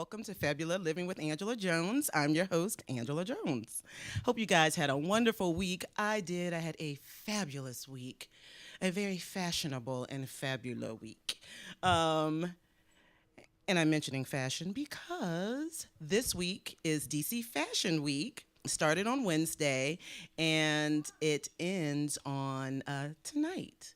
welcome to Fabulous Living with Angela Jones. I'm your host, Angela Jones. Hope you guys had a wonderful week. I did. I had a fabulous week, a very fashionable and fabulous week. Um, and I'm mentioning fashion because this week is DC Fashion Week. Started on Wednesday and it ends on tonight.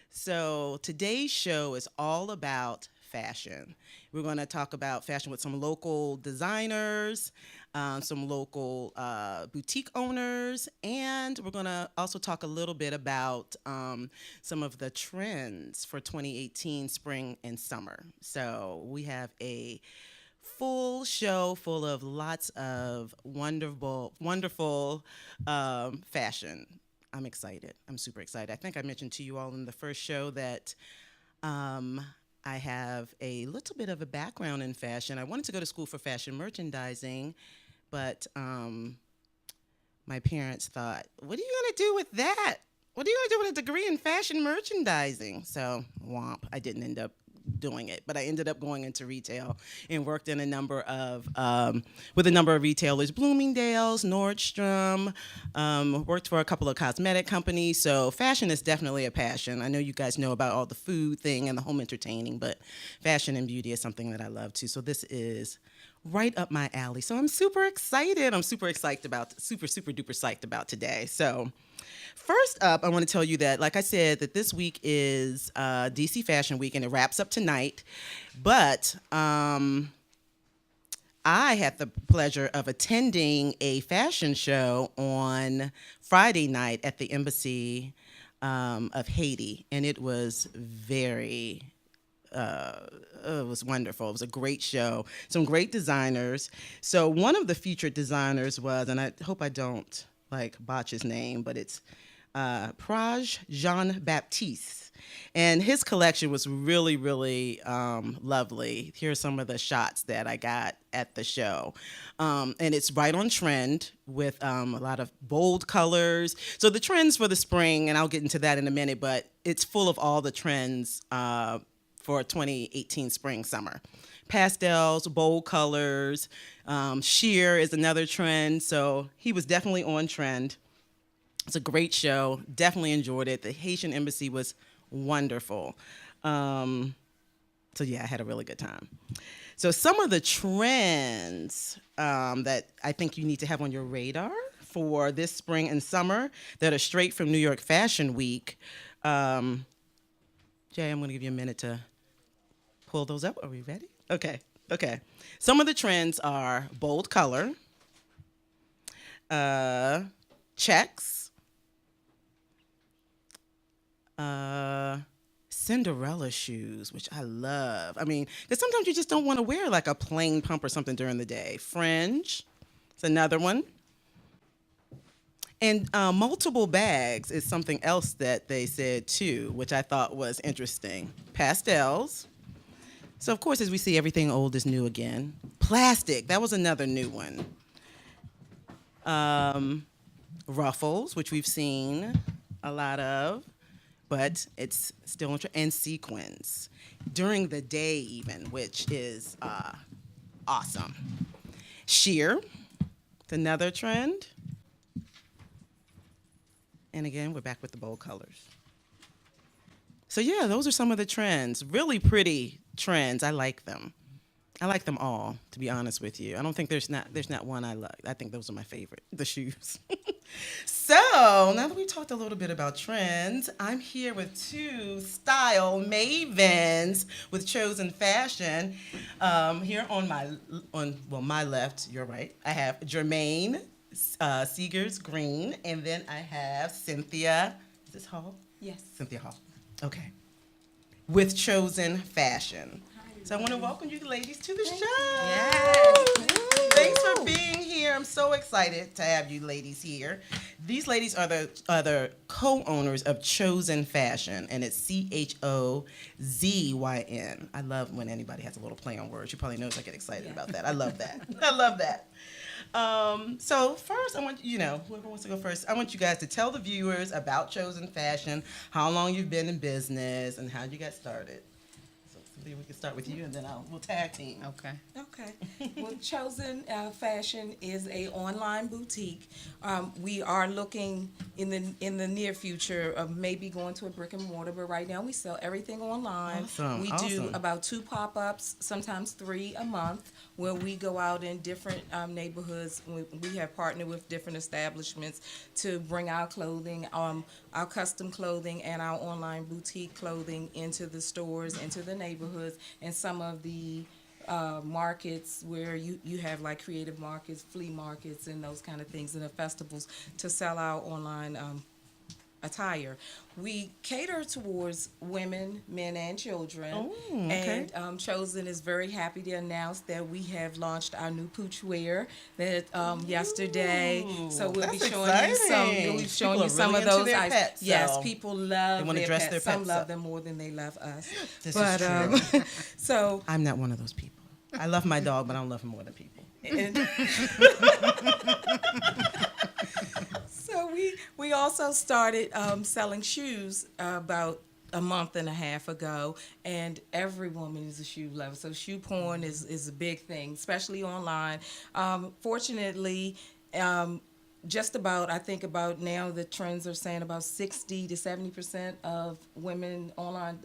So today's show is all about fashion. We're going to talk about fashion with some local designers, some local boutique owners, and we're going to also talk a little bit about some of the trends for 2018 spring and summer. So we have a full show full of lots of wonderful fashion. I'm excited. I'm super excited. I think I mentioned to you all in the first show that um, I have a little bit of a background in fashion. I wanted to go to school for fashion merchandising, but my parents thought, what are you going to do with that? What are you going to do with a degree in fashion merchandising? So, womp, I didn't end up doing it, but I ended up going into retail and worked in with a number of retailers, Bloomingdale's, Nordstrom, worked for a couple of cosmetic companies. So fashion is definitely a passion. I know you guys know about all the food thing and the home entertaining, but fashion and beauty is something that I love too. So this is right up my alley. So I'm super excited. I'm super duper psyched about today. So first up, I want to tell you that, like I said, that this week is DC Fashion Week, and it wraps up tonight. But I had the pleasure of attending a fashion show on Friday night at the Embassy of Haiti, and it was it was wonderful. It was a great show. Some great designers. So one of the featured designers was, and I hope I don't botch his name, but it's Praj Jean Baptiste. And his collection was really lovely. Here's some of the shots that I got at the show. And it's right on trend with a lot of bold colors. So the trends for the spring, and I'll get into that in a minute, but it's full of all the trends for 2018 spring, summer. Pastels, bold colors, sheer is another trend. So he was definitely on trend. It's a great show. Definitely enjoyed it. The Haitian Embassy was wonderful. So yeah, I had a really good time. So some of the trends that I think you need to have on your radar for this spring and summer that are straight from New York Fashion Week. Jay, I'm going to give you a minute to pull those up. Are we ready? Okay. Some of the trends are bold color, checks, Cinderella shoes, which I love. I mean, because sometimes you just don't want to wear like a plain pump or something during the day. Fringe, it's another one. And multiple bags is something else that they said too, which I thought was interesting. Pastels. So of course, as we see, everything old is new again. Plastic, that was another new one. Ruffles, which we've seen a lot of, but it's still and sequins during the day even, which is awesome. Sheer, it's another trend. And again, we're back with the bold colors. So yeah, those are some of the trends. Really pretty trends. I like them. I like them all, to be honest with you. I don't think there's not one I like. I think those are my favorite, the shoes. So now that we talked a little bit about trends, I'm here with two style mavens with Chosen Fashion. Here on my left, your right, I have Jermaine Seegers Green, and then I have Cynthia. Is this Hall? Yes. Cynthia Hall. Okay. With Chosen Fashion. So I want to welcome you ladies to the show. Yes. Thanks for being here. I'm so excited to have you ladies here. These ladies are the co-owners of Chosen Fashion, and it's Chozyn. I love when anybody has a little play on words. You probably know I get excited about that. I love that. I love that. So first, I want whoever wants to go first, I want you guys to tell the viewers about Chosen Fashion, how long you've been in business, and how you got started. So, Cynthia, we can start with you, and then we'll tag team. Okay. Okay. Well, Chosen Fashion is a online boutique. We are looking in the near future of maybe going to a brick and mortar, but right now we sell everything online. Awesome, We do awesome. about 2 pop-ups, sometimes 3 a month, where we go out in different neighborhoods. We have partnered with different establishments to bring our clothing, our custom clothing and our online boutique clothing into the stores, into the neighborhoods, and some of the markets where you have like creative markets, flea markets, and those kind of things, and the festivals to sell our online attire. We cater towards women, men, and children. Oh, okay. And Chosen is very happy to announce that we have launched our new pooch wear that yesterday. So we'll be that's showing you some. exciting. We'll be showing People you are some really of those. into their pets, Yes, so people love they wanna their dress pets. their Some pets love up. them more than they love us. This But is true. so I'm not one of those people. I love my dog, but I don't love him more than people. and so we also started selling shoes about a month and a half ago, and every woman is a shoe lover. So shoe porn is a big thing, especially online. Fortunately, just about, I think about now the trends are saying about 60 to 70% of women online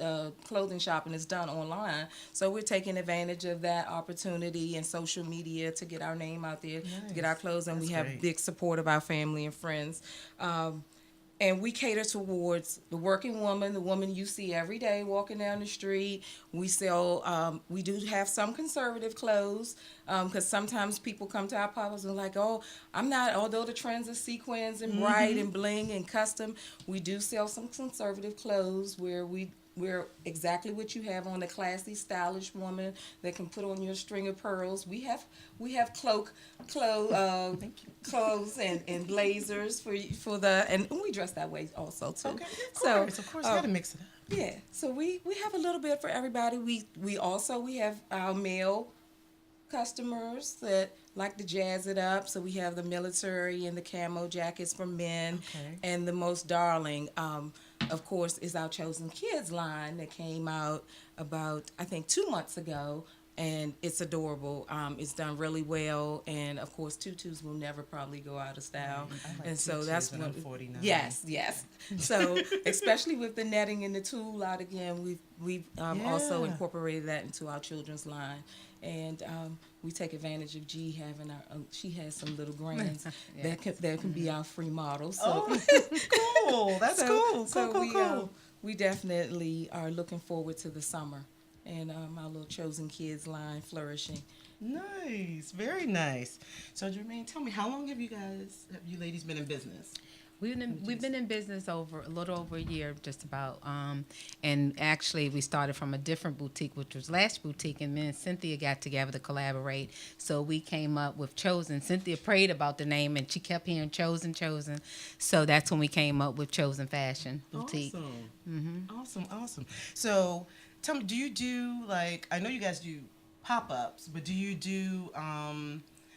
clothing shopping is done online. So we're taking advantage of that opportunity and social media to get our name out there, to get our clothes, and That's we have great. big support of our family and friends. And we cater towards the working woman, the woman you see every day walking down the street. We sell, we do have some conservative clothes, because sometimes people come to our pop-ups and like, oh, I'm not, although the trends are sequins and bright and bling and custom, we do sell some conservative clothes where we're exactly what you have on, a classy, stylish woman that can put on your string of pearls. We have clothes and blazers for the, and we dress that way also too. Okay, of course, you gotta mix it up. Yeah, so we have a little bit for everybody. We have our male customers that like to jazz it up. So we have the military and the camo jackets for men, Okay. and the most darling, of course, is our Chosen Kids line that came out about, I think, 2 months ago. And it's adorable. It's done really well, and of course, tutus will never probably go out of style. I like And so tutus that's when what. I'm 49. Yes. So especially with the netting and the tulle out again, we've also Yeah. incorporated that into our children's line, and we take advantage of G having our. She has some little grands that can be our free models. So. Oh, cool. That's cool. So Cool. we definitely are looking forward to the summer, and our little Chosen Kids line flourishing. Nice. Very nice. So, Jermaine, tell me, how long have you ladies been in business? We've been in business over a little over a year, just about. And actually, we started from a different boutique, which was Lash Boutique, and me and Cynthia got together to collaborate. So we came up with Chosen. Cynthia prayed about the name, and she kept hearing Chosen. So that's when we came up with Chosen Fashion Boutique. Awesome. So, tell me, do you do, like, I know you guys do pop-ups, but do you do,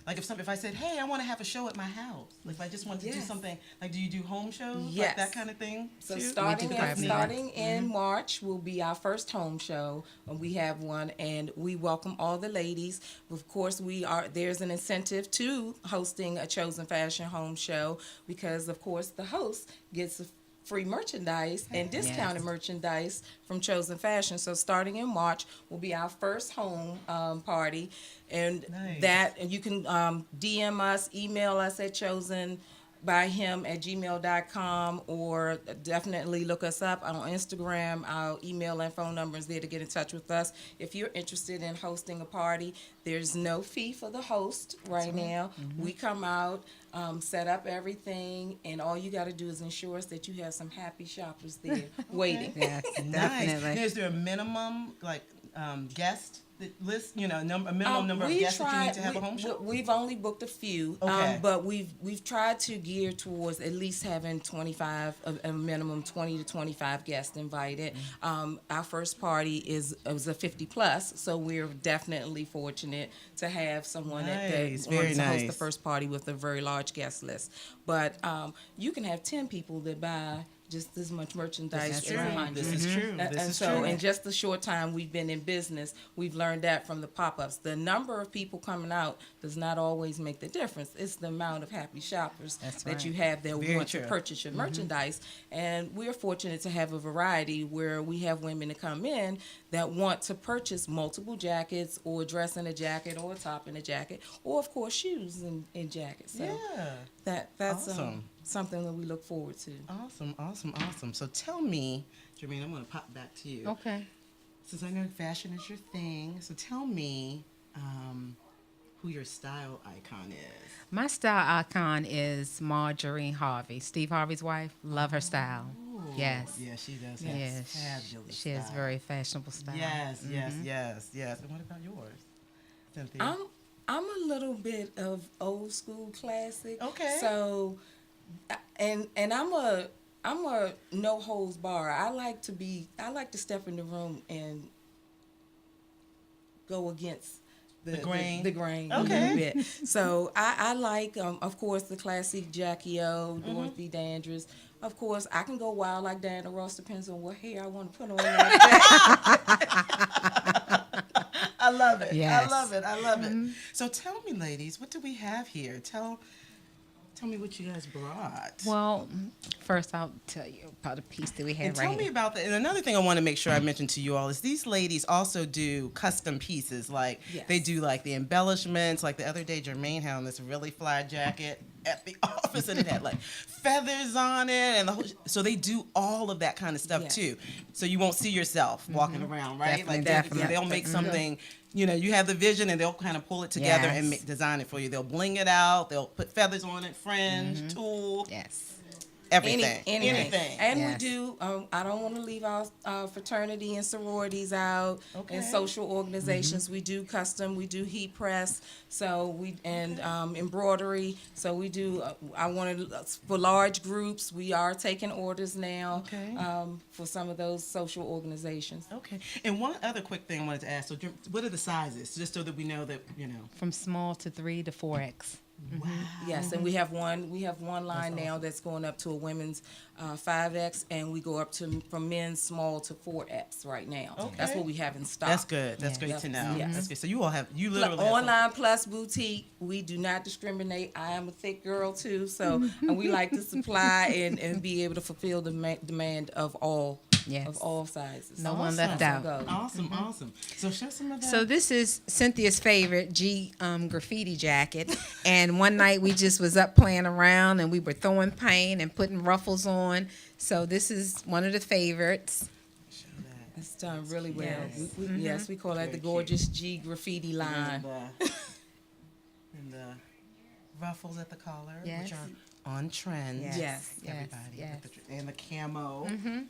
like if I said, hey, I want to have a show at my house, like if I just wanted to do Yes. something, like do you do home shows, Yes. like that kind of thing? So too? starting in March will be our first home show. We have one, and we welcome all the ladies. Of course, there's an incentive to hosting a Chosen Fashion home show, because of course the host gets free merchandise and discounted merchandise from Chosen Fashion. So starting in March will be our first home party, and Nice. you can DM us, email us at chosenbyhim@gmail.com, or definitely look us up on Instagram. Our email and phone number is there to get in touch with us. If you're interested in hosting a party, there's no fee for the host right now. We come out, set up everything, and all you got to do is ensure us that you have some happy shoppers there waiting. Yes, Nice. definitely. Now, is there a minimum, like, guest list, a minimum number of We guests that you need tried- to have a home show? We've only booked a few, Okay. but we've tried to gear towards at least having 25, a minimum 20 to 25 guests invited. Our first party was a 50 plus, so we're definitely fortunate to have someone that Nice. wants Very to host the nice. first party with a very large guest list. But you can have 10 people that buy just as much merchandise This as is true. 100. This is true. This And is so, true. in just the short time we've been in business, we've learned that from the pop-ups. The number of people coming out does not always make the difference. It's the amount of happy shoppers That's that right. you have that Very want true. to purchase your merchandise. And we're fortunate to have a variety where we have women that come in that want to purchase multiple jackets, or a dress in a jacket, or a top in a jacket, or of course shoes and jackets. So Yeah. that's Awesome. something that we look forward to. Awesome, awesome, awesome. So tell me, Jermaine, I'm going to pop back to you. Okay. Since I know fashion is your thing, so tell me who your style icon is. My style icon is Marjorie Harvey, Steve Harvey's wife. Love her style. Yes. Yeah, she does have Yes. fabulous She has style. very fashionable style. Yes, yes, yes, yes. And what about yours, Cynthia? I'm a little bit of old school classic. Okay. So, and I'm a no holds bar. I like to step in the room and go against The grain? the grain Okay. a little bit. So I like, of course, the classic Jackie O, Mm-hmm. Dorothy Dandridge. Of course, I can go wild like Diana Ross. Depends on what hair I want to put on that day. I love it. Yes. I love it. I love it. So tell me, ladies, what do we have here? Tell me what you guys brought. Well, first I'll tell you about a piece that we have And right tell me here. about and another thing I want to make sure I mention to you all is these ladies also do custom pieces. Like Yes. they do like the embellishments. Like the other day, Jermaine had on this really fly jacket at the office, and it had like feathers on it, and so they do all of that kind of stuff Yes. too. So you won't see yourself walking around, right? Definitely, like definitely. they'll make something. You know, you have the vision, and they'll kind of pull it together and Yes. design it for you. They'll bling it out. They'll put feathers on it, fringe, tulle, Yes. everything, Anything. anything. And Yes. we do, I don't want to leave our fraternity and sororities out, Okay. and social organizations. We do custom, we do heat press, and embroidery. So we do, for large groups, we are taking orders now Okay. for some of those social organizations. Okay. And one other quick thing I wanted to ask. So, what are the sizes, just so that we know that From small to 3 to 4X. Wow. Yes, and we have one line now that's going up to a women's 5X, and we go up to from men's small to 4X right now. Okay. That's what we have in stock. That's good. That's Yeah. great to know. Yes. That's good. So you all have literally have Online plus boutique, we do not discriminate. I am a thick girl too, so and we like to supply and be able to fulfill the demand of all Yes. of all sizes. No one left Awesome. out. Awesome, awesome. So show some of that. So this is Cynthia's favorite G graffiti jacket, and one night we just was up playing around and we were throwing paint and putting ruffles on. So this is one of the favorites. show that. It's done really well. Yes. Yes, we call that the Very gorgeous G graffiti line. And the ruffles at the collar, Yes. which are on trend. Yes. Yes. Everybody. Yes. With and the camo.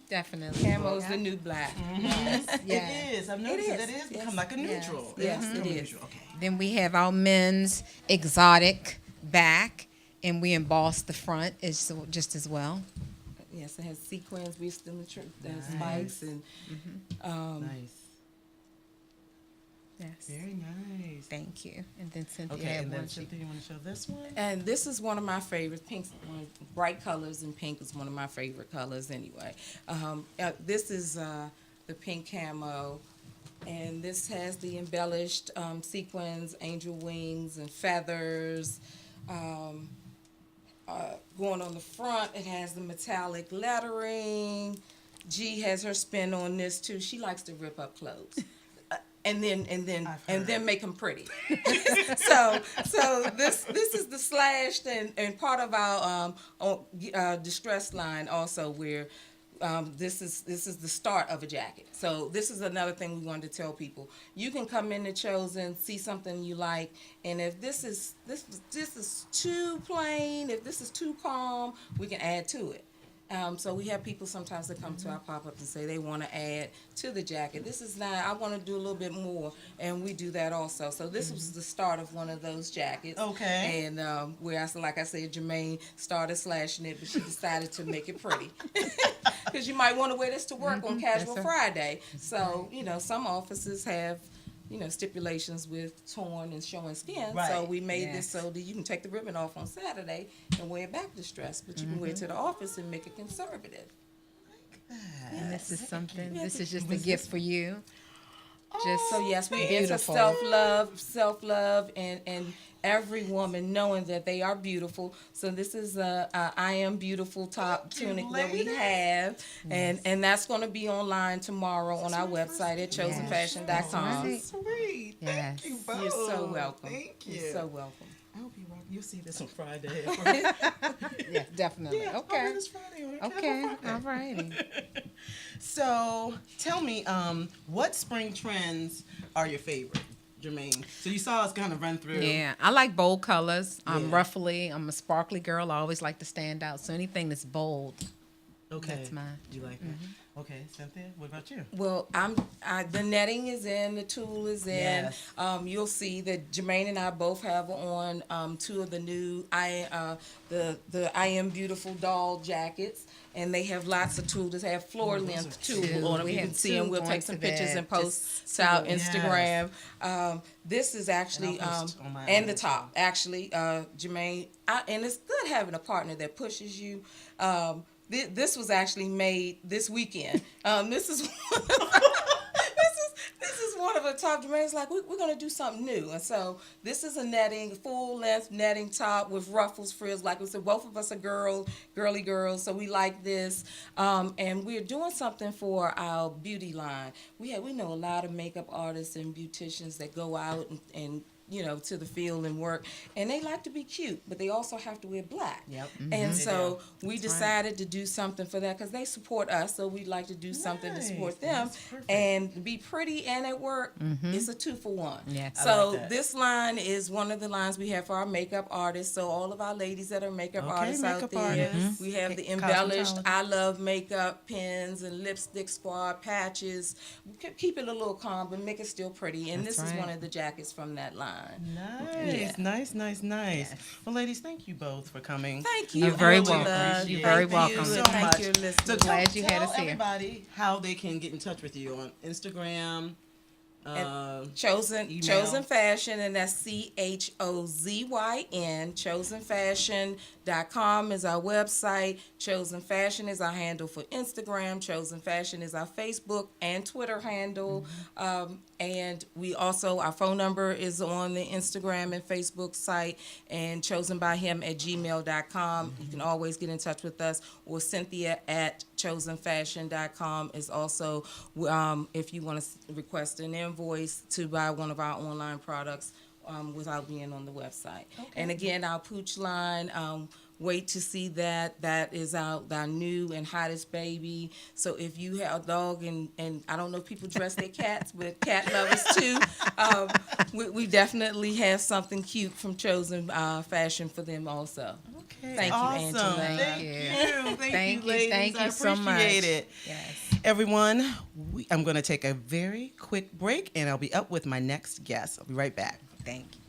Definitely. Camo's the new black. Yes. It is. I've noticed is. that it is Yes. become like a neutral. Yes, It's it become is. neutral. Okay. Then we have our men's exotic back, and we emboss the front just as well. Yes, it has sequins. We're still in Nice. spikes and Nice. Yes. Very nice. Thank you. And then Cynthia Okay, had and then one. Cynthia, you want to show this one? And this is one of my favorites. Pink's one of bright colors, and pink is one of my favorite colors anyway. This is the pink camo, and this has the embellished sequins, angel wings, and feathers. Going on the front, it has the metallic lettering. G has her spin on this too. She likes to rip up clothes. And then make them pretty. so this is the slashed and part of our distress line also, where this is the start of a jacket. So this is another thing we wanted to tell people. You can come into Chosen, see something you like, and if this is too plain, if this is too calm, we can add to it. So we have people sometimes that come to our pop-up and say they want to add to the jacket. This is not, I want to do a little bit more, and we do that also. So this was the start of one of those jackets. Okay. And where, like I said, Jermaine started slashing it, but she decided to make it pretty. Because you might want to wear this to work on Casual That's Friday. So, some offices have stipulations with torn and showing skin. Right. So we made this Yes. so that you can take the ribbon off on Saturday and wear it back distressed, but you can wear it to the office and make it conservative. that. And this is something. This is just a gift for you. Just So yes, we're into beautiful. self love, and every woman knowing that they are beautiful. So this is a I am beautiful top tunic that we have, and that's going to be online tomorrow on our website at chosenfashion.com. That's right. Sweet. Yes. Thank you both. You're so welcome. Thank you. You're so welcome. I hope you'll see this on Friday. Yes, definitely. Yeah, Okay. this Friday on Okay. Friday. All righty. So tell me, what spring trends are your favorite, Jermaine? So you saw us kind of run through. Yeah, I like bold colors. I'm Yeah. ruffly. I'm a sparkly girl. I always like to stand out. So anything that's bold. Okay. That's mine. You like that? Okay, Cynthia, what about you? Well, the netting is in, the tulle is in. Yes. You'll see that Jermaine and I both have on two of the new the I Am Beautiful doll jackets, and they have lots of tulle. They have floor length tulle on them. We You have can see them. two We'll going take some to pictures that. and post Just to our tulle. Instagram. This is actually And I'll post on my and own the as top actually, Jermaine. And it's good having a partner that pushes you. This was actually made this weekend. This is this is one of the top. Jermaine's like, we're gonna do something new, and so this is a netting, full length netting top with ruffles, frills. Like we said, both of us are girly girls, so we like this. And we're doing something for our beauty line. We know a lot of makeup artists and beauticians that go out and to the field and work, and they like to be cute, but they also have to wear black. Yep. And so we decided to do something for that because they support us, so we'd like to do something to support them. That's perfect. And be pretty and at work, it's a 2-for-1. Yes. I So like that. this line is one of the lines we have for our makeup artists. So all of our ladies that are makeup Okay, artists out makeup there, artists. we have the Okay, embellished cosmetology. I Love Makeup pens and lipstick squad patches. Keep it a little calm, but make it still pretty. And That's this is right. one of the jackets from that line. Nice, nice. Well, ladies, thank you both for coming. Thank you. You're very Angela. welcome. You're very Thank you. welcome. so Thank much. you, So listeners. glad you had tell us here. everybody how they can get in touch with you on Instagram. Chosen email. Chosen Fashion, and that's CHOZYN. ChosenFashion.com is our website. Chosen Fashion is our handle for Instagram. Chosen Fashion is our Facebook and Twitter handle. And we also, our phone number is on the Instagram and Facebook site, and chosenbyhim@gmail.com. You can always get in touch with us, or Cynthia@chosenfashion.com is also, if you want to request an invoice to buy one of our online products without being on the website. And again, our pooch line, wait to see that. That is our new and hottest baby. So if you have a dog, and I don't know if people dress their cats, but cat lovers too, we definitely have something cute from Chosen Fashion for them also. Okay, Thank you, awesome. Angela. Thank you. you, Thank you, ladies. thank I you so much. appreciate it. Yes. Everyone, I'm going to take a very quick break, and I'll be up with my next guest. I'll be right back. Thank you.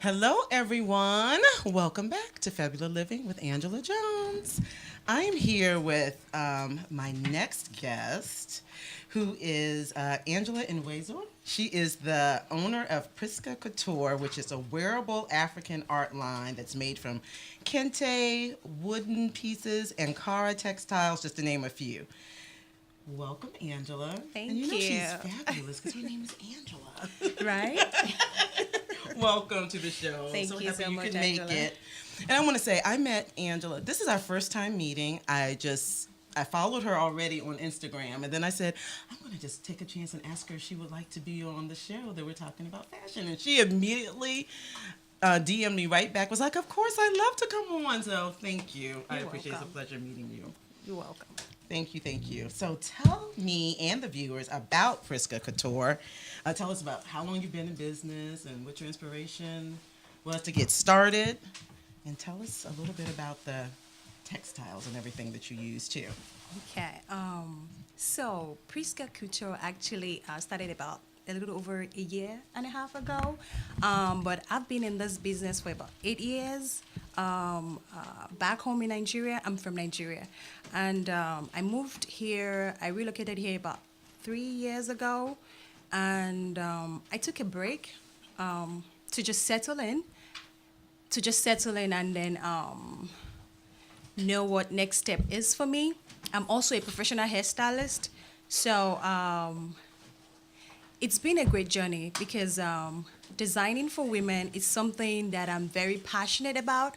Hello, everyone. Welcome back to Fabulous Living with Angela Jones. I am here with my next guest, who is Angela Nwezo. She is the owner of Priska Couture, which is a wearable African art line that's made from kente, wooden pieces, and Kara textiles, just to name a few. Welcome, Angela. Thank and you. Know you. she's fabulous because her name is Angela. Right? Welcome to the show. Thank so you happy so you much, could make Angela. it. And I want to say, I met Angela. This is our first time meeting. I followed her already on Instagram, and then I said, I'm going to just take a chance and ask her if she would like to be on the show that we're talking about fashion. And she immediately DM'd me right back, was like, of course, I'd love to come on. So thank you. I appreciate it. It's a pleasure meeting you. You're welcome. Thank you, thank you. So tell me and the viewers about Priska Couture. Tell us about how long you've been in business and what your inspiration was to get started. And tell us a little bit about the textiles and everything that you use too. Okay. So Priska Couture actually started about a little over a year and a half ago. But I've been in this business for about 8 years. Back home in Nigeria, I'm from Nigeria. And I moved here, I relocated here about 3 years ago. And I took a break to just settle in. And then know what next step is for me. I'm also a professional hairstylist. So it's been a great journey because designing for women is something that I'm very passionate about.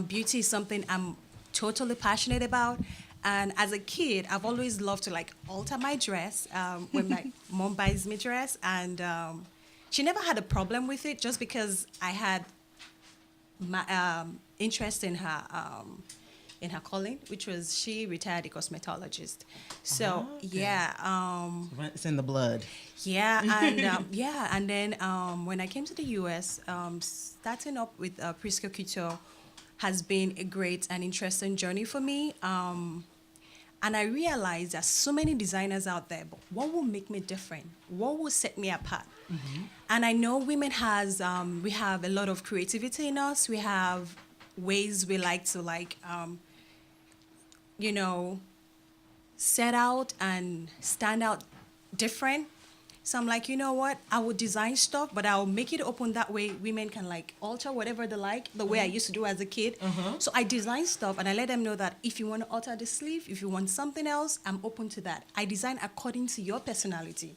Beauty is something I'm totally passionate about. And as a kid, I've always loved to like alter my dress when my mom buys me dress. And she never had a problem with it just because I had my interest in her calling, which was she retired a cosmetologist. So Okay. yeah, It's in the blood. yeah, and and then when I came to the U.S., starting up with Priska Couture has been a great and interesting journey for me. And I realized there's so many designers out there, but what will make me different? What will set me apart? And I know women we have a lot of creativity in us. We have ways we like to set out and stand out different. So I'm like, you know what? I will design stuff, but I'll make it open that way women can like alter whatever they like, the way I used to do as a kid. So I design stuff and I let them know that if you want to alter the sleeve, if you want something else, I'm open to that. I design according to your personality.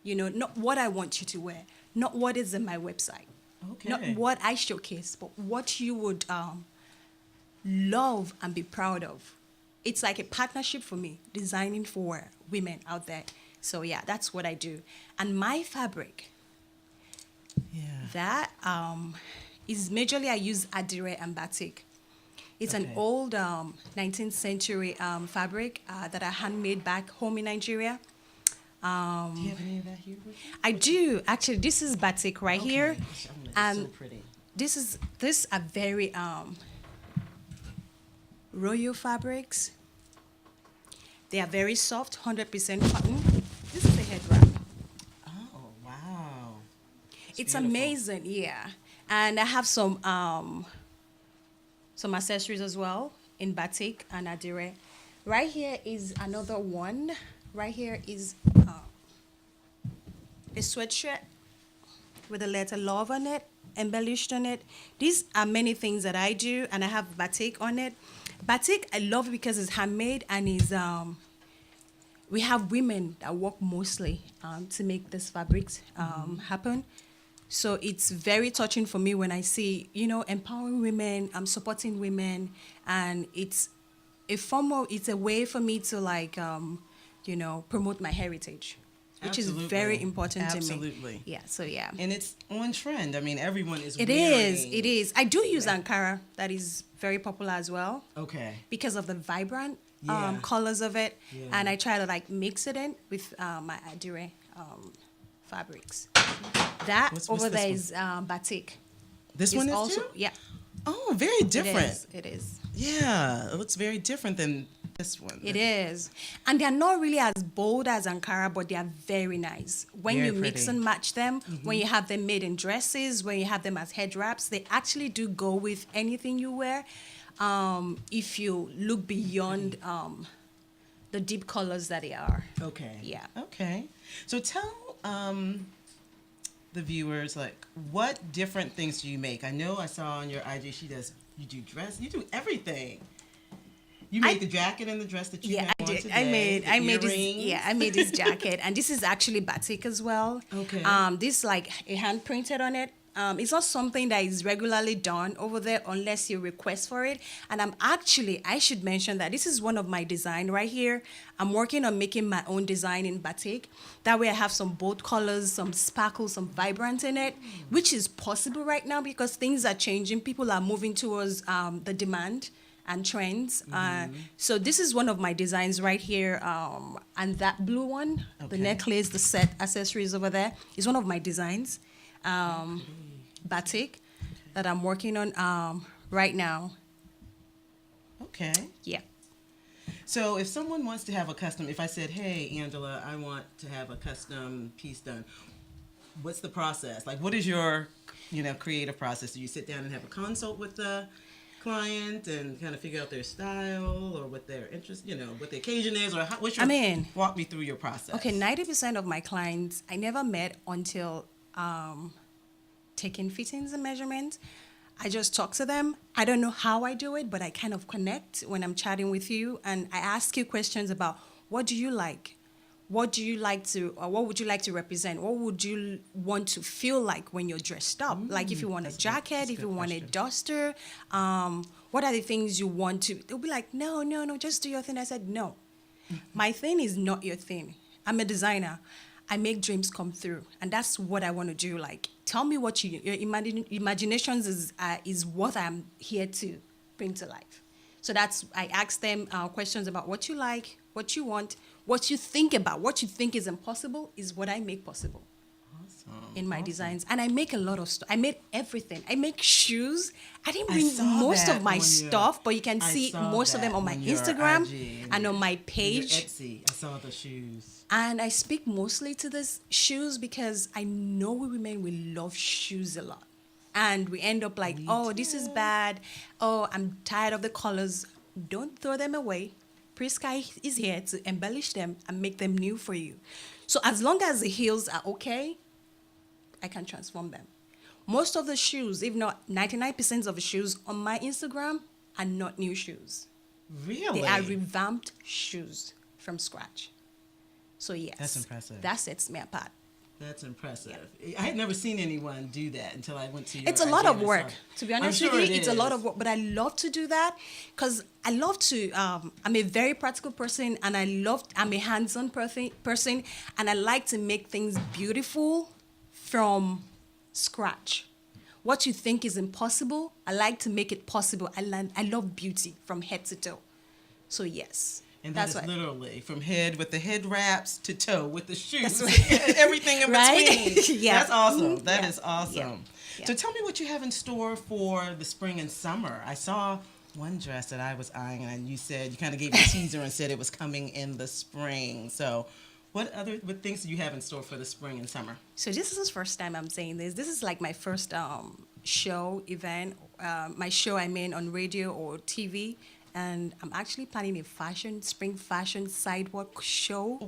Not what I want you to wear, not what is in my website, not Okay. what I showcase, but what you would love and be proud of. It's like a partnership for me, designing for women out there. So yeah, that's what I do. And my fabric, Yeah. that is majorly I use adire and batik. It's an Okay. old 19th century fabric that I handmade back home in Nigeria. Do you have any of that here with you? I do actually. This is batik right here, Okay. It's so and pretty. this are very royal fabrics. They are very soft, 100% cotton. This is a head wrap. Oh, wow. It's beautiful. amazing, yeah. And I have some accessories as well in batik and adire. Right here is another one. Right here is a sweatshirt with the letter love on it, embellished on it. These are many things that I do, and I have batik on it. Batik, I love it because it's handmade and is we have women that work mostly to make these fabrics happen. So it's very touching for me when I see, empowering women, supporting women, and it's a way for me to promote my heritage, which Absolutely. is very important to me. Absolutely. Yeah, so yeah. And it's on trend. I mean, everyone is It wearing. is. I do use Ankara. That is very popular as well Okay. because of the vibrant Yeah. colors of it. Yeah. And I try to mix it in with my adire fabrics. That What's over this there one? is batik. This It's one is also too? yeah. Oh, very different. It is. Yeah, it looks very different than this one. It is. And they're not really as bold as Ankara, but they are very nice. When Very you mix pretty. and match them, when you have them made in dresses, when you have them as head wraps, they actually do go with anything you wear. If you look beyond the deep colors that they are. Okay. Yeah. Okay. So tell the viewers, like, what different things do you make? I know I saw on your IG you do dress, you do everything. You made the jacket and the dress that you Yeah, have I on did. today. I made this. Earrings. Yeah, I made this jacket, and this is actually batik as well. Okay. This like a hand printed on it. It's not something that is regularly done over there unless you request for it. And I should mention that this is one of my design right here. I'm working on making my own design in batik. That way I have some bold colors, some sparkle, some vibrant in it, which is possible right now because things are changing. People are moving towards the demand and trends. So this is one of my designs right here. And that blue one, the Okay. necklace, the set accessories over there is one of my designs. Batik that I'm working on right now. Okay. Yeah. So if someone wants to have a custom, if I said, hey, Angela, I want to have a custom piece done, what's the process? Like, what is your, creative process? Do you sit down and have a consult with the client and kind of figure out their style or what their interest, what the occasion is, or walk me through your process. Okay, 90% of my clients I never met until taking fittings and measurements. I just talk to them. I don't know how I do it, but I kind of connect when I'm chatting with you, and I ask you questions about what do you like? What do you like to, or what would you like to represent? What would you want to feel like when you're dressed up? Like if you want a jacket, if you want a duster, what are the things you want to? They'll be like, no, just do your thing. I said, no, my thing is not your thing. I'm a designer. I make dreams come through, and that's what I want to do. Like, tell me what your imaginations is what I'm here to bring to life. So I ask them questions about what you like, what you want, what you think about, what you think is impossible is what I make possible. In my designs, and I make a lot of stuff. I made everything. I make shoes. I didn't bring most of my stuff, but you can see most of them on my Instagram and on my page. Etsy, I saw the shoes. And I speak mostly to these shoes because I know we women, we love shoes a lot. And we end up like, this is bad. Oh, I'm tired of the colors. Don't throw them away. Prisca is here to embellish them and make them new for you. So as long as the heels are okay, I can transform them. Most of the shoes, if not 99% of the shoes on my Instagram are not new shoes. Really? They are revamped shoes from scratch. So yes. That's impressive. That sets me apart. That's impressive. Yeah. I had never seen anyone do that until I went to your It's a lot IG of and work. saw. To be honest with you, it's a lot of work. But I love to do that because I love to, I'm a very practical person and I'm a hands-on person and I like to make things beautiful from scratch. What you think is impossible, I like to make it possible. I love beauty from head to toe. So yes. And that's literally from head with the head wraps to toe with the shoes, right. everything in Right? between. Yeah. That's awesome. That is awesome. Yeah. So tell me what you have in store for the spring and summer. I saw one dress that I was eyeing, and you kind of gave a teaser and said it was coming in the spring. So what things do you have in store for the spring and summer? So this is the first time I'm saying this. This is like my first show event, my show I mean on radio or TV. And I'm actually planning a spring fashion sidewalk show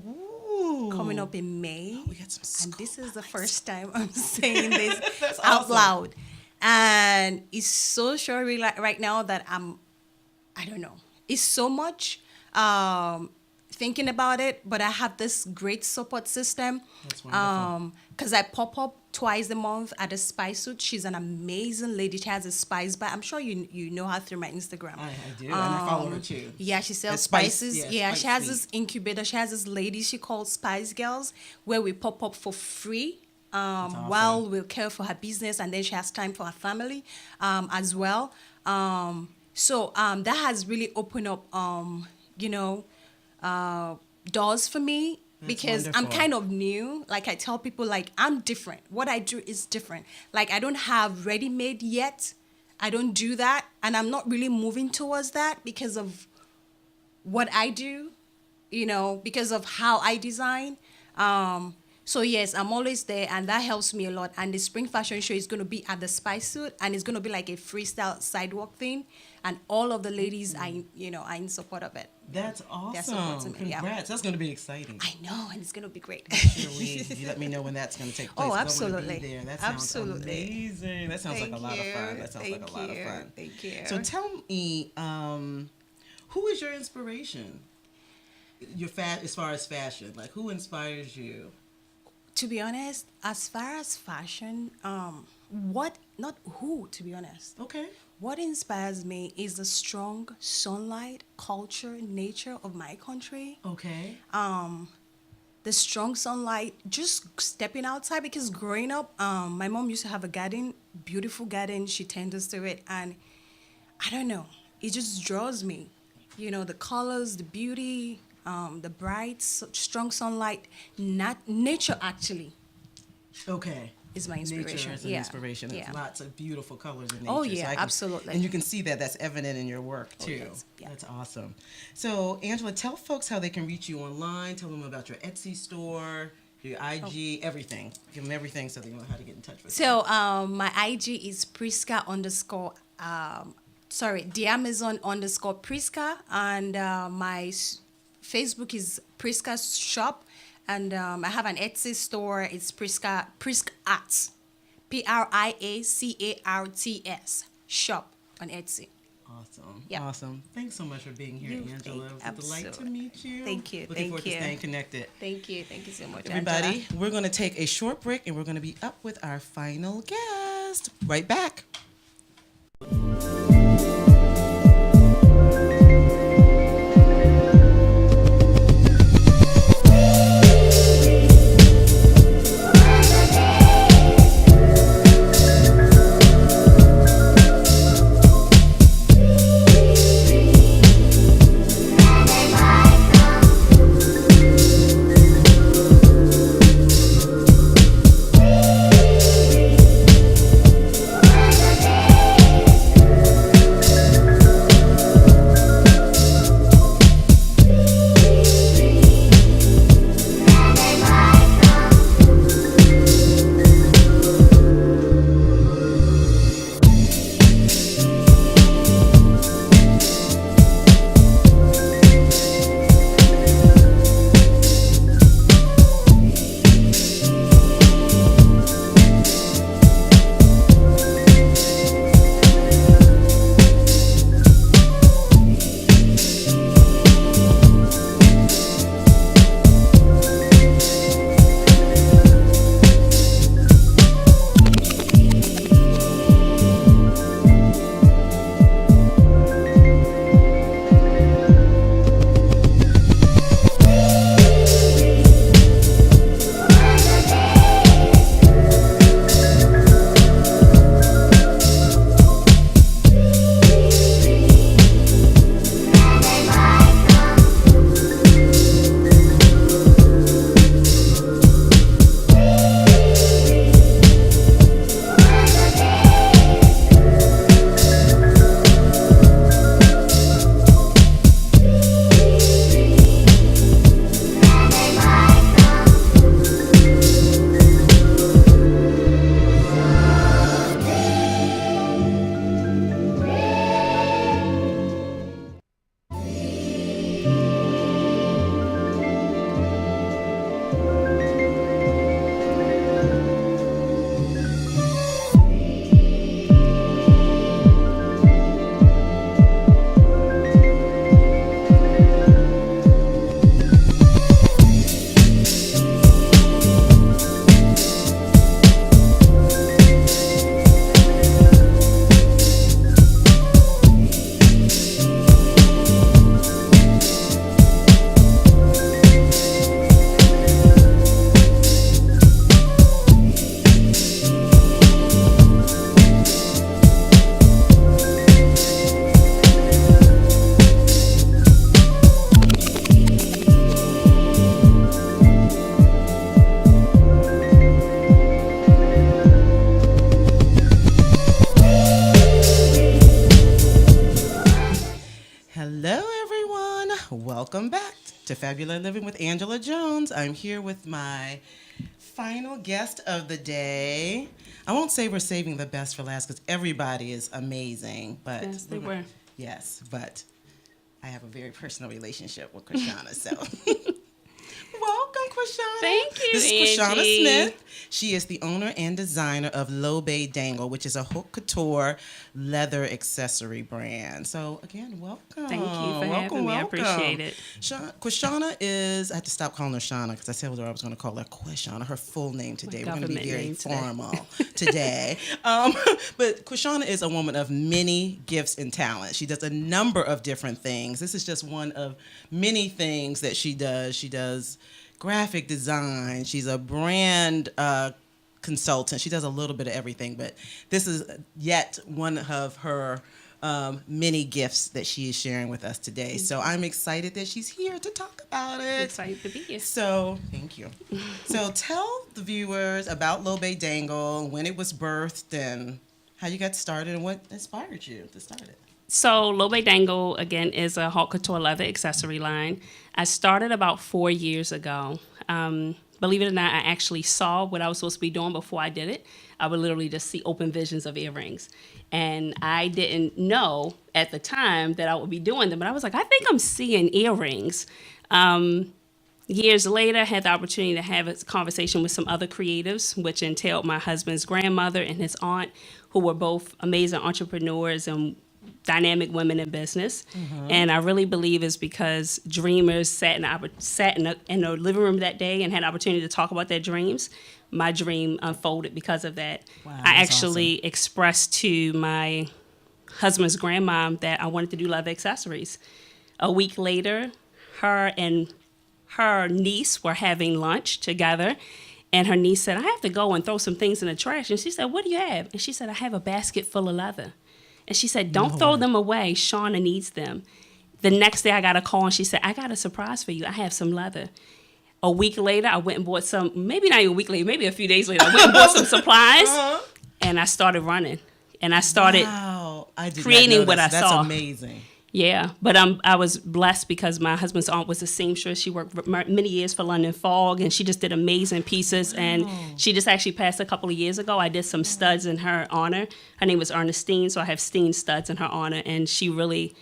coming up in May. We got some and this is the first time I'm saying this out loud. And it's so sure right now that I don't know. It's so much thinking about it, but I have this great support system. That's wonderful. Because I pop up twice a month at a spice suit. She's an amazing lady. She has a spice bar. I'm sure you know her through my Instagram. I do, and I follow her too. Yeah, she sells Spice, spices. yeah, she has this incubator. She has this lady she calls Spice Girls, where we pop up for free awesome. while we care for her business, and then she has time for her family as well. So that has really opened up, doors for me. Because wonderful. I'm kind of new. Like I tell people, like I'm different. What I do is different. Like I don't have ready-made yet. I don't do that. And I'm not really moving towards that because of what I do, because of how I design. So yes, I'm always there, and that helps me a lot. And the spring fashion show is going to be at the Spice Suit, and it's going to be like a freestyle sidewalk thing, and all of the ladies are in support of it. That's They're supporting awesome. me, yeah. Congrats. That's going to be exciting. I know, and it's going to be great. Sure, you let me know when that's going to take place. Oh, 'cause I absolutely. want to be there. That sounds Absolutely. amazing. That sounds like a lot of fun. That sounds like a lot of fun. Thank you. So tell me, who is your inspiration? As far as fashion, like who inspires you? To be honest, as far as fashion, not who, to be honest. Okay. What inspires me is the strong sunlight, culture, nature of my country. Okay. The strong sunlight, just stepping outside, because growing up, my mom used to have a garden, beautiful garden. She tenders to it, and I don't know, it just draws me. The colors, the beauty, the bright, strong sunlight. Nature actually Okay. is my inspiration. Nature is an inspiration. There's Yeah. lots of beautiful colors in nature. Oh, yeah, absolutely. And you can see that's evident in your work too. yes, yeah. That's awesome. So Angela, tell folks how they can reach you online. Tell them about your Etsy store, your IG, everything. Give them everything so they know how to get in touch with you. So my IG is Priska _ the Amazon _ Priska, and my Facebook is Priska Shop, and I have an Etsy store. It's Priska Arts, PRIACARTS shop on Etsy. Awesome. Yeah. Awesome. Thanks so much for being here, Angela. It was a delight to absolutely. meet you. Thank you. Looking Thank forward you. to staying connected. Thank you so much, Everybody, Angela. we're going to take a short break and we're going to be up with our final guest. Right back. Welcome back to Fabulous Living with Angela Jones. I'm here with my final guest of the day. I won't say we're saving the best for last because everybody is amazing, but Yes, they were. Yes, but I have a very personal relationship with Krishana, so welcome, Krishana. Thank you, This is Krishana Angie. Smith. She is the owner and designer of Lobe Dangle, which is a haute couture leather accessory brand. So again, welcome. Thank you for having me. I appreciate it. Krishana is, I had to stop calling her Shauna because I said I was going to call her Krishana, her full name today. We're going to be government very name today. formal today. But Krishana is a woman of many gifts and talents. She does a number of different things. This is just one of many things that she does. She does graphic design. She's a brand consultant. She does a little bit of everything, but this is yet one of her many gifts that she is sharing with us today. So I'm excited that she's here to talk about it. Excited to be here. So, thank you. So tell the viewers about Lobe Dangle, when it was birthed, and how you got started, and what inspired you to start it. So Lobe Dangle, again, is a haute couture leather accessory line. I started about 4 years ago. Believe it or not, I actually saw what I was supposed to be doing before I did it. I would literally just see open visions of earrings. And I didn't know at the time that I would be doing them, but I was like, I think I'm seeing earrings. Years later, I had the opportunity to have a conversation with some other creatives, which entailed my husband's grandmother and his aunt, who were both amazing entrepreneurs and dynamic women in business. And I really believe it's because dreamers sat in the living room that day and had an opportunity to talk about their dreams. My dream unfolded because of that. Wow, I that's actually expressed to my husband's grandmom that I wanted to do leather accessories. A week later, her and her niece were having lunch together, and her niece said, I have to go and throw some things in the trash. And she said, what do you have? And she said, I have a basket full of leather. And she said, don't throw them away. Shauna needs them. The next day I got a call and she said, I got a surprise for you. I have some leather. A week later, I went and bought some, maybe not even a week later, maybe a few days later, I went and bought some supplies and I started running. And I started Wow, I did creating not know what this. I That's saw. amazing. Yeah, but I was blessed because my husband's aunt was a seamstress. She worked many years for London Fog, and she just did amazing pieces. And she just actually passed a couple of years ago. I did some studs in her honor. Her name was Ernestine, so I have Steen studs in her honor. And she really,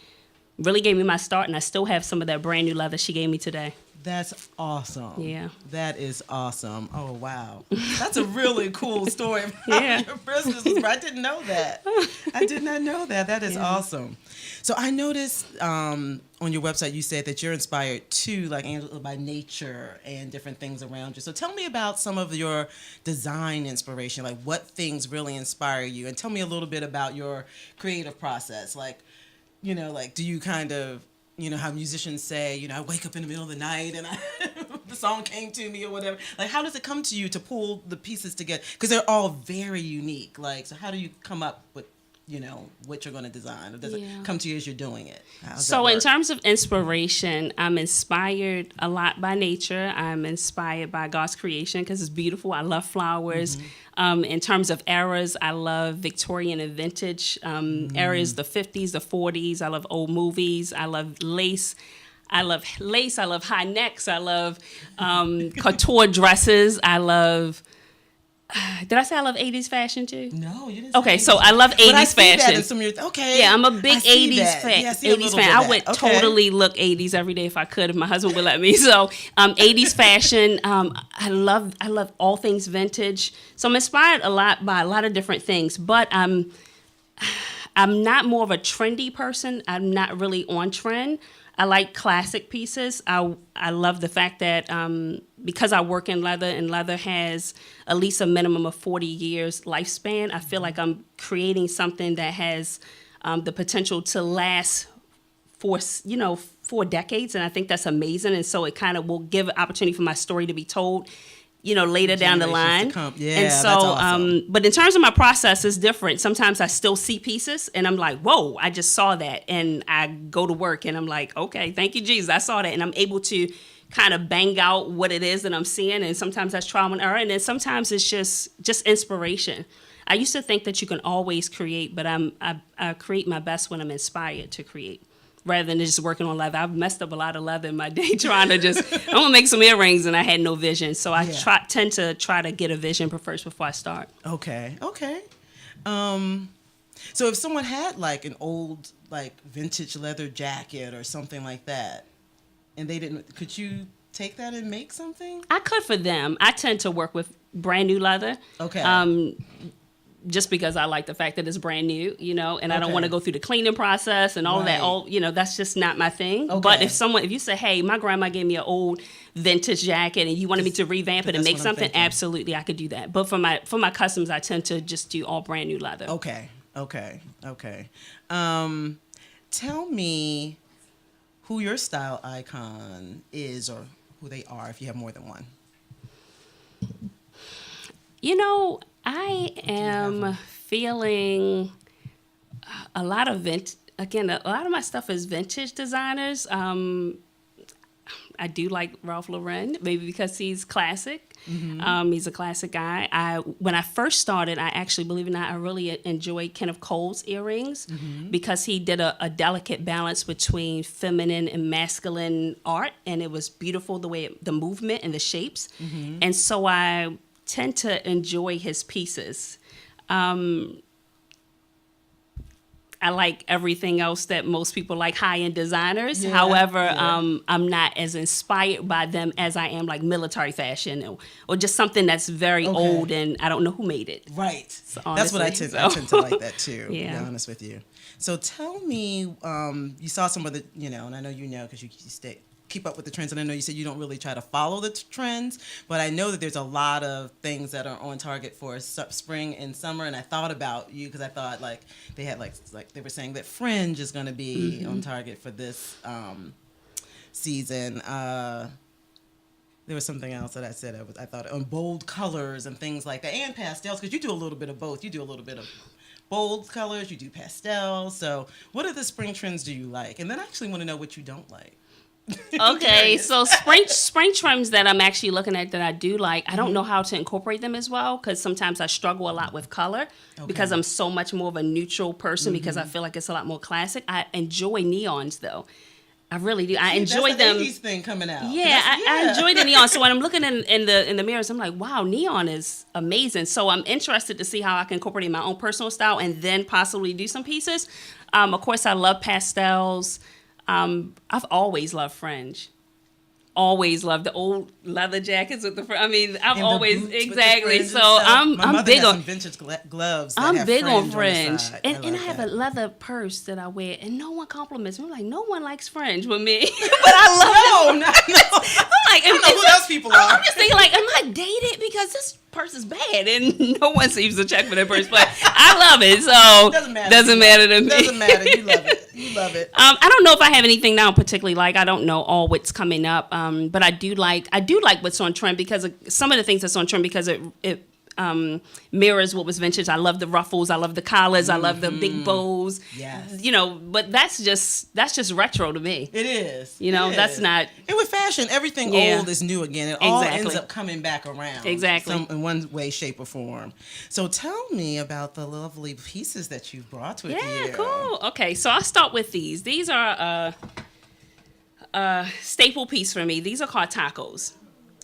really gave me my start, and I still have some of that brand new leather she gave me today. That's awesome. Yeah. That is awesome. Oh, wow. That's a really cool story about Yeah. your business. I didn't know that. I did not know that. That is awesome. So I noticed on your website you said that you're inspired too, like Angela, by nature and different things around you. So tell me about some of your design inspiration, like what things really inspire you, and tell me a little bit about your creative process. Like, you know, like do you kind of, you know, how musicians say, you know, I wake up in the middle of the night and the song came to me or whatever. Like, how does it come to you to pull the pieces together? Because they're all very unique. Like, so how do you come up with, you know, what you're going to design? Or does it come to you as you're doing it? How does So that in work? terms of inspiration, I'm inspired a lot by nature. I'm inspired by God's creation because it's beautiful. I love flowers. In terms of eras, I love Victorian and vintage eras, the 50s, the 40s. I love old movies. I love lace. I love high necks. I love couture dresses. I love... Did I say I love 80s fashion too? No, you didn't. Okay, say so anything. I love But I 80s see that fashion. in some of your, okay. Yeah, I'm a I big see 80s that. fan. Yeah, I see a 80s little fan. bit I of would that. Okay. totally look 80s every day if I could, if my husband would let me. So, 80s fashion. I love all things vintage. So I'm inspired a lot by a lot of different things. But I'm not more of a trendy person. I'm not really on trend. I like classic pieces. I love the fact that because I work in leather and leather has at least a minimum of 40 years lifespan, I feel like I'm creating something that has the potential to last for decades. And I think that's amazing. And so it kind of will give an opportunity for my story to be told, you know, later down the Generations line. to come. Yeah, and so, that's awesome. but in terms of my process, it's different. Sometimes I still see pieces and I'm like, whoa, I just saw that. And I go to work and I'm like, okay, thank you, Jesus. I saw that. And I'm able to kind of bang out what it is that I'm seeing. And sometimes that's trial and error. And then sometimes it's just inspiration. I used to think that you can always create, but I create my best when I'm inspired to create. rather than just working on leather. I've messed up a lot of leather in my day trying to just, I'm going to make some earrings, and I had no vision. So I tend to try to get a vision first before I start. Okay. So if someone had like an old like vintage leather jacket or something like that, and they didn't, could you take that and make something? I could for them. I tend to work with brand new leather. Okay. Just because I like the fact that it's brand new, and I don't Okay. want to go through the cleaning process and all of that. Right. That's just not my thing. Okay. But if you say, hey, my grandma gave me an old vintage jacket and you wanted me to revamp it and that's make what I'm something, thinking. absolutely, I could do that. But for my customs, I tend to just do all brand new leather. Okay. Tell me who your style icon is, or who they are, if you have more than one. I am feeling a lot of a lot of my stuff is vintage designers. I do like Ralph Lauren, maybe because he's classic. Mm-hmm. He's a classic guy. When I first started, I actually, believe it or not, I really enjoyed Kenneth Cole's earrings because he did a delicate balance between feminine and masculine art, and it was beautiful the movement and the shapes. Mm-hmm. And so I tend to enjoy his pieces. I like everything else that most people like, high-end designers. However, I'm not as inspired by them as I am like military fashion or just something that's very old and I don't know who made it. Right. So, that's what I tend to like that too, to be honest with you. So tell me, you saw some of the, and I know because you keep up with the trends, and I know you said you don't really try to follow the trends, but I know that there's a lot of things that are on target for spring and summer, and I thought about you because I thought like they had like they were saying that fringe is going to be on target for this season. There was something else that I said I thought on bold colors and things like that, and pastels, because you do a little bit of both. You do a little bit of bold colors, you do pastels. So what are the spring trends do you like? And then I actually want to know what you don't like. Okay, so spring trims that I'm actually looking at that I do like, I don't know how to incorporate them as well because sometimes I struggle a lot with color because I'm so much more of a neutral person because I feel like it's a lot more classic. I enjoy neons though. I really do. I enjoy them. That's the 80s thing coming out. Yeah, I enjoy the neon. So when I'm looking in the mirrors, I'm like, wow, neon is amazing. So I'm interested to see how I can incorporate my own personal style and then possibly do some pieces. Of course, I love pastels. I've always loved fringe. Always loved the old leather jackets with the fringe. I mean, I've always exactly. So I'm big on some vintage gloves. I'm big on fringe, and I have a leather purse that I wear, and no one compliments me. I'm like, no one likes fringe with me, but I love it. No. I'm like, I don't know who else people are. I'm just thinking, like, am I dated because this purse is bad, and no one seems to check for that purse, but I love it. So doesn't matter to me. Doesn't matter. You love it. You love it. I don't know if I have anything now particularly like. I don't know all what's coming up, but I do like what's on trend because of some of the things that's on trend because it mirrors what was vintage. I love the ruffles. I love the collars. I love the big bows. Yes. But that's just retro to me. It is. That's not. And with fashion, everything old is new again. It all ends up coming back around. Exactly. In one way, shape, or form. So tell me about the lovely pieces that you've brought with you. Yeah, cool. Okay, so I'll start with these. These are a staple piece for me. These are called tacos.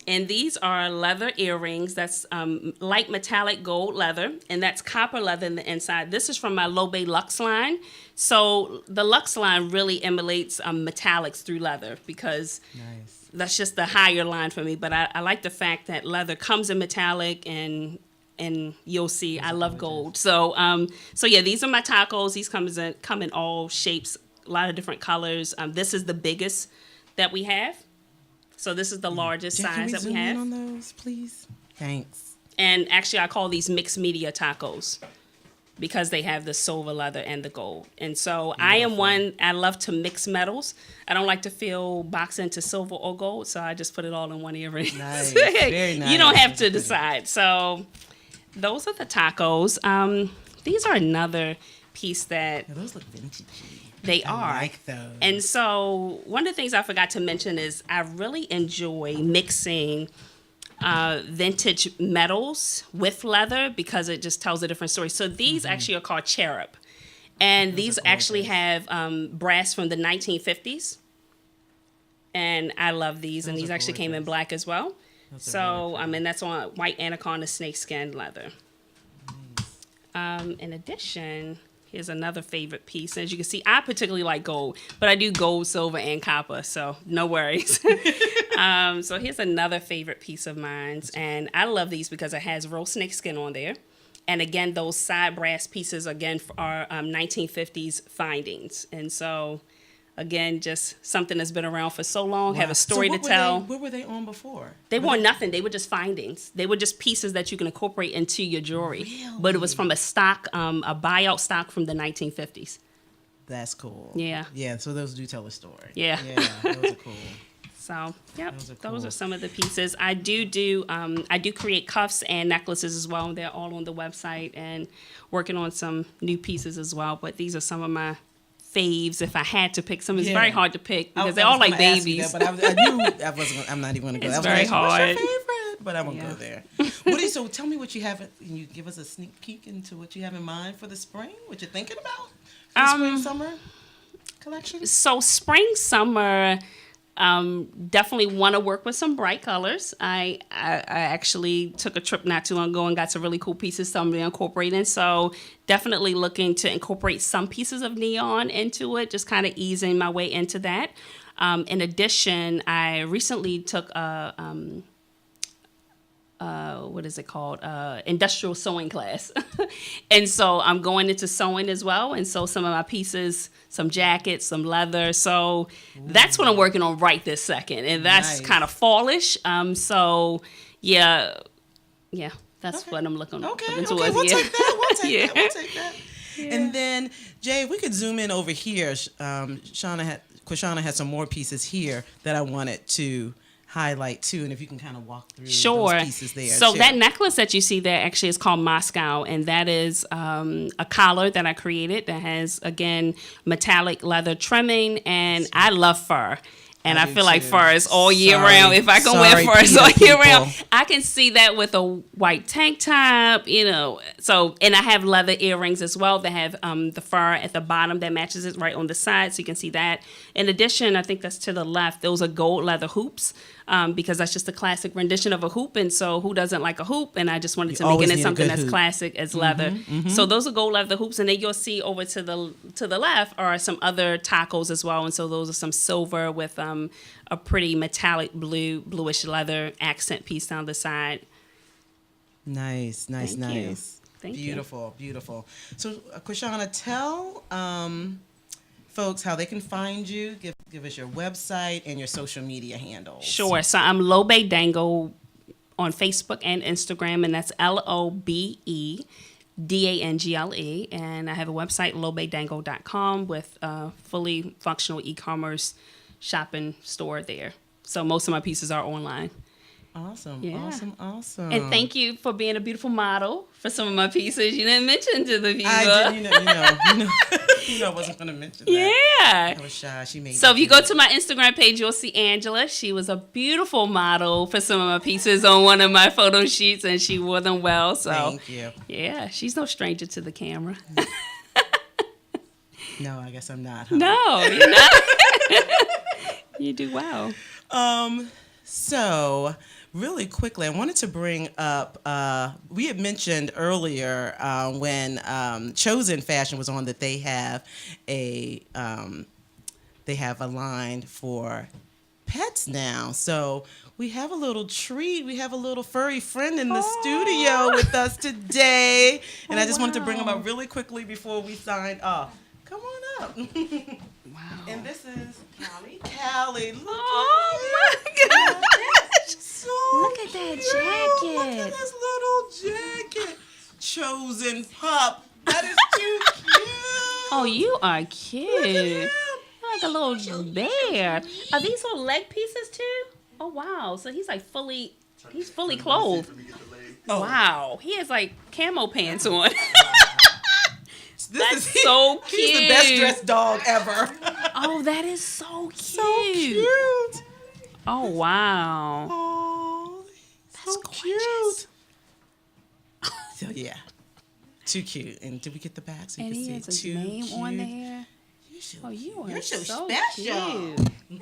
And these are leather earrings. That's light metallic gold leather, and that's copper leather in the inside. This is from my Lobe Luxe line. So the Luxe line really emulates metallics through leather because that's just the higher line for me. But I like the fact that leather comes in metallic, and you'll see I love gold. So yeah, these are my tacos. These come in all shapes, a lot of different colors. This is the biggest that we have. So this is the largest size that we have. Can we zoom in on those, please? Thanks. And actually, I call these mixed media tacos because they have the silver leather and the gold. And so I love to mix metals. I don't like to feel boxed into silver or gold, so I just put it all in one earring. Nice. Very nice. You don't have to decide. So those are the tacos. These are another piece that... Yeah, those look vintagey. They are. I like those. And so one of the things I forgot to mention is I really enjoy mixing vintage metals with leather because it just tells a different story. So these actually are called cherub. And Those these are actually gorgeous. have brass from the 1950s. And I love these. And Those these are actually came in gorgeous. black as well. Those are So, really pretty. and that's on white anaconda snakeskin leather. In addition, here's another favorite piece. As you can see, I particularly like gold, but I do gold, silver, and copper, so no worries. So here's another favorite piece of mine, and I love these because it has real snakeskin on there. And again, those side brass pieces, again, are 1950s findings. And so, again, just something that's been around for so long, have Wow. a story So to tell. what were they on before? They Were weren't nothing. They were just findings. They were just pieces that you can incorporate into your jewelry. But it was from a stock, a buyout stock from the 1950s. That's cool. Yeah. Yeah, so those do tell a story. Yeah. Yeah, those are cool. So, yep, Those are those cool. are some of the pieces. I do create cuffs and necklaces as well. They're all on the website, and working on some new pieces as well. But these are some of my faves. If I had to pick some, it's Yeah. very hard to pick because I they're all was like gonna ask you babies. that, but I knew I wasn't. I'm not even gonna go. It's I was very gonna ask you, hard. What's your favorite? But I won't Yeah. go there. What do you, so tell me what you have. Can you give us a sneak peek into what you have in mind for the spring? What you're thinking about for the spring summer collection? So spring, summer, definitely want to work with some bright colors. I actually took a trip not too long ago and got some really cool pieces, some to incorporate in. So definitely looking to incorporate some pieces of neon into it, just kind of easing my way into that. In addition, I recently took a what is it called? Industrial sewing class. And so I'm going into sewing as well. And so some of my pieces, some jackets, some leather. So that's what I'm working on right this second. And that's Nice. kind of fallish. So yeah, that's Okay. what I'm looking Okay, towards. we'll yeah. take that. We'll take Yeah. that. We'll take that. And then Jay, if we could zoom in over here. Quashana had some more pieces here that I wanted to highlight too, and if you can kind of walk through Sure. those pieces there. So too. that necklace that you see there actually is called Moscow, and that is a collar that I created that has, again, metallic leather trimming, and I love fur. And I I do feel like too. fur is all year Sorry. round. If I can Sorry, wear fur, it's PETA all year round. people. I can see that with a white tank top, So, and I have leather earrings as well that have the fur at the bottom that matches it right on the side, so you can see that. In addition, I think that's to the left, those are gold leather hoops, because that's just a classic rendition of a hoop. And so who doesn't like a hoop? And I just wanted to make always it need a something good that's hoop. classic as leather. So those are gold leather hoops. And then you'll see over to the left are some other tacos as well. And so those are some silver with a pretty metallic bluish leather accent piece down the side. Nice. Thank you. Thank you. Beautiful, beautiful. So, Quashana, tell folks how they can find you. Give us your website and your social media handles. Sure. So I'm Lobe Dangle on Facebook and Instagram, and that's LOBEDANGLE. And I have a website, lobedangle.com, with a fully functional e-commerce shopping store there. So most of my pieces are online. Awesome, Yeah. awesome. And thank you for being a beautiful model for some of my pieces. You didn't mention to the viewer. I did, I wasn't going to mention that. Yeah. I was shy. She made So me if you do go it. to my Instagram page, you'll see Angela. She was a beautiful model for some of my pieces on one of my photo shoots, and she wore them well. So Thank you. yeah, she's no stranger to the camera. No, I guess I'm not. Huh? No, you're not. You do well. So, really quickly, I wanted to bring up, we had mentioned earlier when Chosen Fashion was on that they have a line for pets now. So we have a little treat. We have a little furry friend in the studio with us today. And I just wanted to bring him up really quickly before we signed off. Come on up. Wow. And this is Callie. Callie, look Oh at my gosh. so Look at that cute. jacket. Look at this little jacket. Chosen pup. That is too cute. Oh, you are Look at cute. him. Like a little bear. Are these little leg pieces too? Oh wow. So he's like fully clothed. Oh, Wow. He has like camo pants on. This That's so He's the best cute. dressed dog ever. Oh, that is so cute. So cute. Oh wow. Oh, so That's cute. So yeah. Too cute. And did we get the back so you And can he see? has his Too name on cute. there. Oh, you are You're so so special. cute.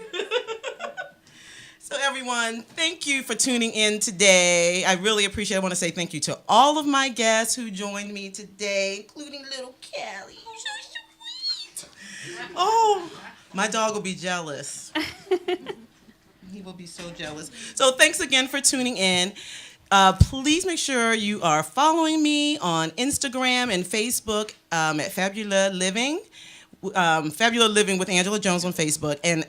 So everyone, thank you for tuning in today. I really appreciate it. I want to say thank you to all of my guests who joined me today, including little Callie. You're so sweet. Oh, my dog will be jealous. He will be so jealous. So thanks again for tuning in. Please make sure you are following me on Instagram and Facebook at Fabuleux Living. Fabulous Living with Angela Jones on Facebook, and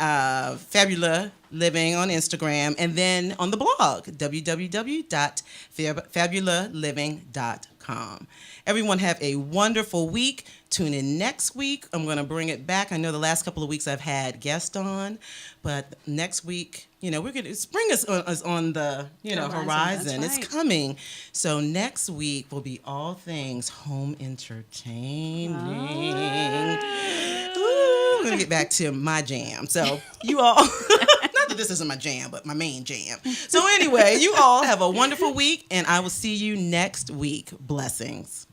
Fabulous Living on Instagram, and then on the blog, www.fabulousliving.com. Everyone have a wonderful week. Tune in next week. I'm going to bring it back. I know the last couple of weeks I've had guests on, but next week, we're going to, spring is on the, horizon. That's It's right. coming. So next week will be all things home entertaining. Ooh, I'm going to get back to my jam. So you all, not that this isn't my jam, but my main jam. So anyway, you all have a wonderful week, and I will see you next week. Blessings.